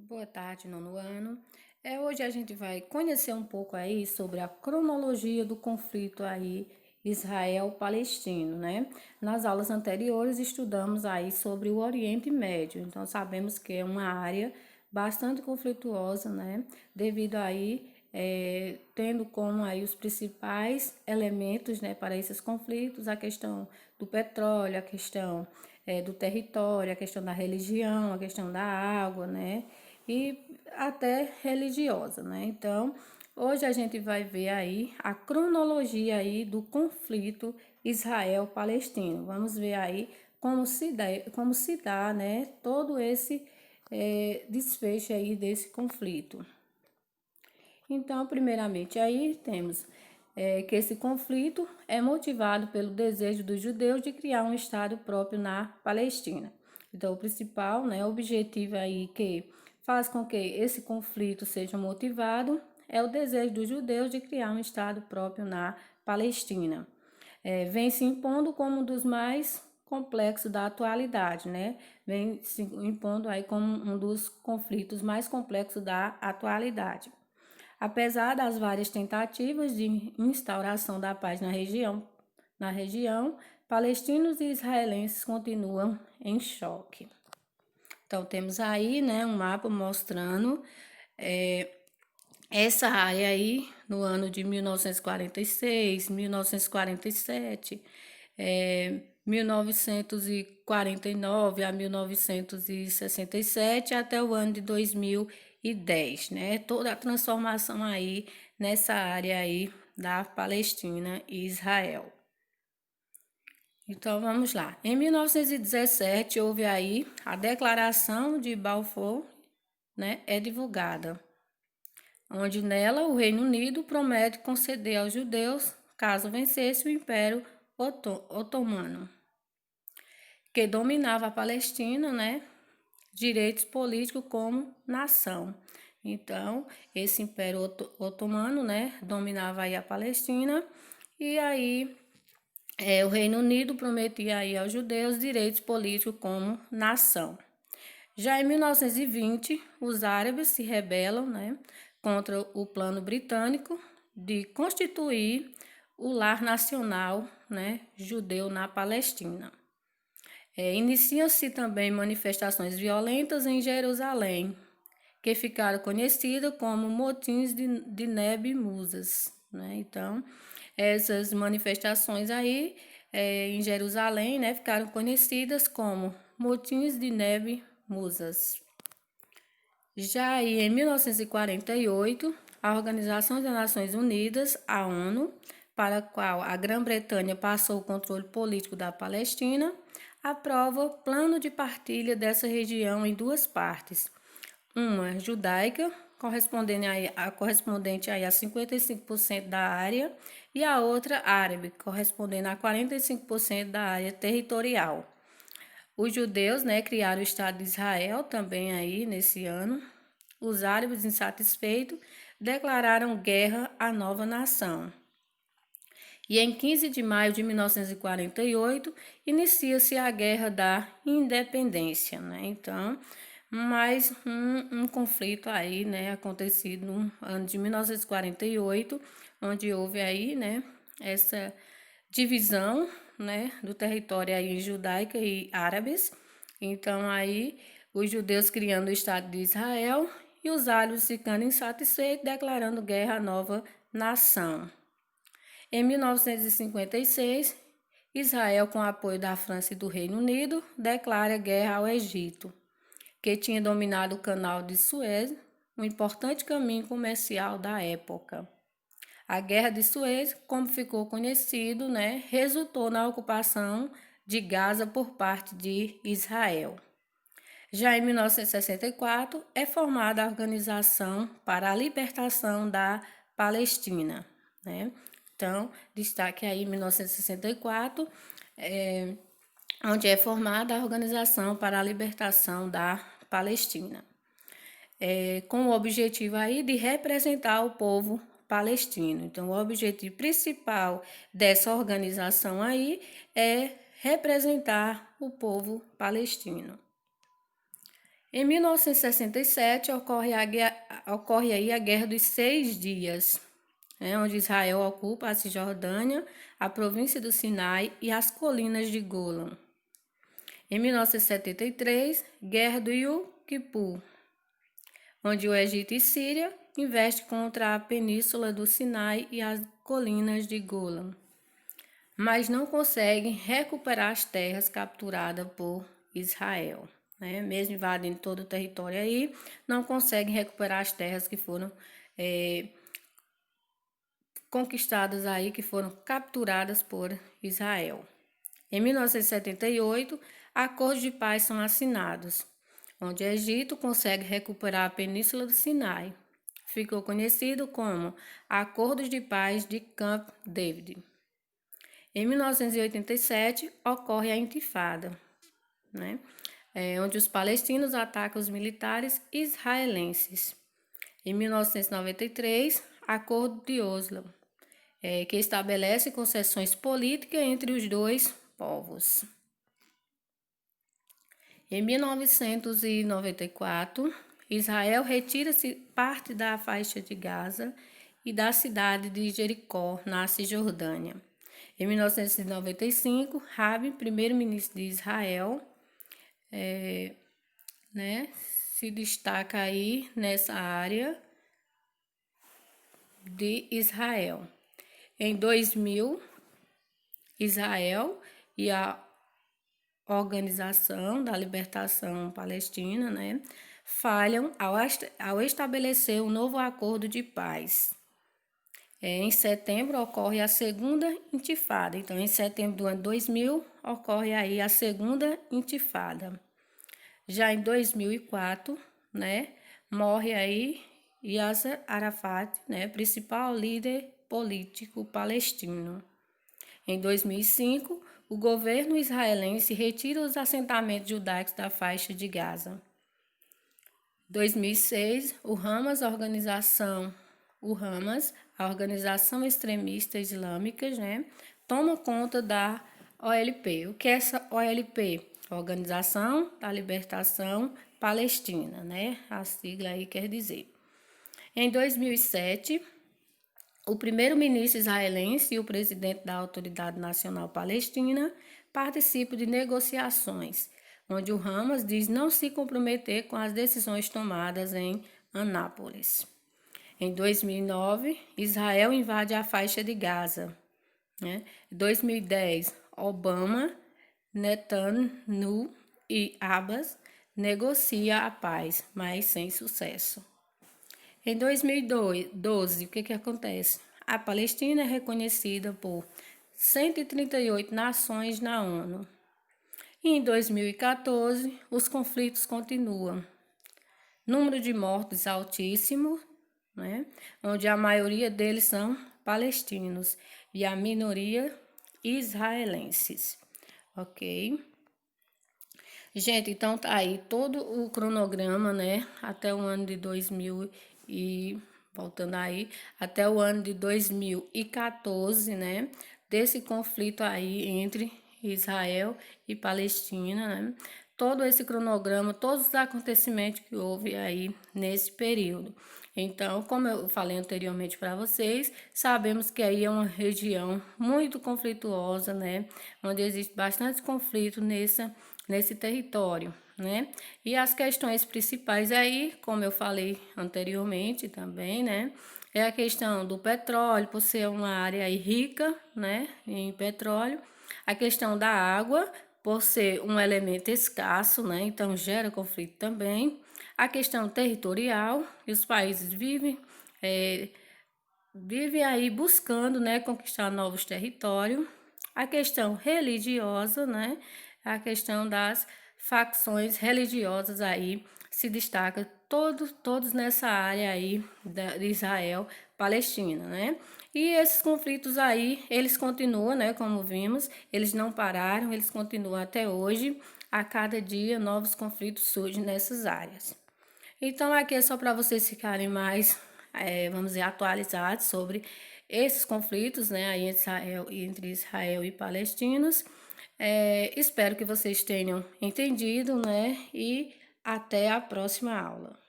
Boa tarde, nono ano. Hoje a gente vai conhecer um pouco aí sobre a cronologia do conflito aí Israel-Palestino, né? Nas aulas anteriores estudamos aí sobre o Oriente Médio, então sabemos que é uma área bastante conflituosa, né? Devido aí tendo como aí os principais elementos, né, para esses conflitos a questão do petróleo, a questão do território, a questão da religião, a questão da água, né? E até religiosa, né? Então, hoje a gente vai ver aí a cronologia aí do conflito Israel-Palestino. Vamos ver aí como se dá, né, todo esse desfecho aí desse conflito. Então, primeiramente, aí temos que esse conflito é motivado pelo desejo dos judeus de criar um estado próprio na Palestina. Então, o principal, né, objetivo aí que faz com que esse conflito seja motivado é o desejo dos judeus de criar um estado próprio na Palestina. Vem se impondo como um dos mais complexos da atualidade, né? Vem se impondo aí como um dos conflitos mais complexos da atualidade. Apesar das várias tentativas de instauração da paz na região, palestinos e israelenses continuam em choque. Então, temos aí, né, um mapa mostrando é, essa área aí no ano de 1946, 1947, 1949 a 1967 até o ano de 2010, né? Toda a transformação aí nessa área aí da Palestina e Israel. Então vamos lá. Em 1917 houve aí a Declaração de Balfour, né? É divulgada, onde nela o Reino Unido promete conceder aos judeus, caso vencesse o Império Otomano, que dominava a Palestina, né, direitos políticos como nação. Então, esse Império Otomano, né, dominava aí a Palestina e aí o Reino Unido prometia aí aos judeus direitos políticos como nação. Já em 1920, os árabes se rebelam, né, contra o plano britânico de constituir o lar nacional, né, judeu na Palestina. Iniciam-se também manifestações violentas em Jerusalém, que ficaram conhecidas como motins de Neb Musas, né? Então, essas manifestações aí em Jerusalém, né, ficaram conhecidas como motins de Neb Musas. Já aí, em 1948, a Organização das Nações Unidas, a ONU, para a qual a Grã-Bretanha passou o controle político da Palestina, aprova plano de partilha dessa região em duas partes. Uma judaica, correspondente aí a 55% da área, e a outra árabe, correspondendo a 45% da área territorial. Os judeus, né, criaram o Estado de Israel também aí nesse ano. Os árabes insatisfeitos declararam guerra à nova nação. E em 15 de maio de 1948, inicia-se a Guerra da Independência, né? Então, mais um conflito aí, né, acontecido no ano de 1948, onde houve aí, né, essa divisão, né, do território aí em judaica e árabes. Então, aí, os judeus criando o Estado de Israel e os árabes ficando insatisfeitos, declarando guerra à nova nação. Em 1956, Israel, com apoio da França e do Reino Unido, declara guerra ao Egito, que tinha dominado o Canal de Suez, um importante caminho comercial da época. A Guerra de Suez, como ficou conhecido, né, resultou na ocupação de Gaza por parte de Israel. Já em 1964, é formada a Organização para a Libertação da Palestina, né? Então, destaque aí em 1964, onde é formada a Organização para a Libertação da Palestina, com o objetivo aí de representar o povo palestino. Então, o objetivo principal dessa organização aí é representar o povo palestino. Em 1967 ocorre aí a Guerra dos 6 Dias, né, onde Israel ocupa a Cisjordânia, a província do Sinai e as colinas de Golan. Em 1973, Guerra do Yom Kippur, onde o Egito e Síria investem contra a península do Sinai e as colinas de Golan, mas não conseguem recuperar as terras capturadas por Israel, né? Mesmo invadindo todo o território aí, não conseguem recuperar as terras que foram conquistadas aí, que foram capturadas por Israel. Em 1978, acordos de paz são assinados, onde o Egito consegue recuperar a península do Sinai. Ficou conhecido como Acordos de Paz de Camp David. Em 1987, ocorre a Intifada, né? Onde os palestinos atacam os militares israelenses. Em 1993, Acordo de Oslo, que estabelece concessões políticas entre os dois povos. Em 1994, Israel retira-se parte da faixa de Gaza e da cidade de Jericó, na Cisjordânia. Em 1995, Rabin, primeiro-ministro de Israel, se destaca aí nessa área de Israel. Em 2000, Israel e a Organização da Libertação Palestina, né, falham ao estabelecer um novo acordo de paz. Em setembro ocorre a segunda intifada. Então, em setembro do ano 2000, ocorre aí a segunda intifada. Já em 2004, né, morre aí Yasser Arafat, né, principal líder político palestino. Em 2005, o governo israelense retira os assentamentos judaicos da faixa de Gaza. Em 2006, o Hamas, a organização extremista islâmica, né, toma conta da OLP. O que é essa OLP? Organização da Libertação Palestina, né? A sigla aí quer dizer. Em 2007, o primeiro-ministro israelense e o presidente da Autoridade Nacional Palestina participam de negociações, onde o Hamas diz não se comprometer com as decisões tomadas em Anápolis. Em 2009, Israel invade a faixa de Gaza. Em 2010, Obama, Netanyahu e Abbas negociam a paz, mas sem sucesso. Em 2012, o que acontece? A Palestina é reconhecida por 138 nações na ONU. E em 2014, os conflitos continuam. Número de mortos altíssimo, né? Onde a maioria deles são palestinos e a minoria israelenses. Ok? Gente, então tá aí todo o cronograma, né? Até o ano de 2000 e voltando aí, até o ano de 2014, né? Desse conflito aí entre Israel e Palestina, né? Todo esse cronograma, todos os acontecimentos que houve aí nesse período. Então, como eu falei anteriormente para vocês, sabemos que aí é uma região muito conflituosa, né? Onde existe bastante conflito nesse território, né? E as questões principais aí, como eu falei anteriormente também, né? É a questão do petróleo, por ser uma área aí rica, né? Em petróleo. A questão da água, por ser um elemento escasso, né? Então gera conflito também. A questão territorial, que os países vivem aí buscando, né, conquistar novos territórios. A questão religiosa, né, a questão das facções religiosas aí se destaca todos nessa área aí de Israel, Palestina, né? E esses conflitos aí, eles continuam, né, como vimos, eles não pararam, eles continuam até hoje. A cada dia novos conflitos surgem nessas áreas. Então, aqui é só para vocês ficarem mais, vamos dizer, atualizados sobre esses conflitos, né, aí entre Israel e palestinos. Espero que vocês tenham entendido, né, e Até a próxima aula.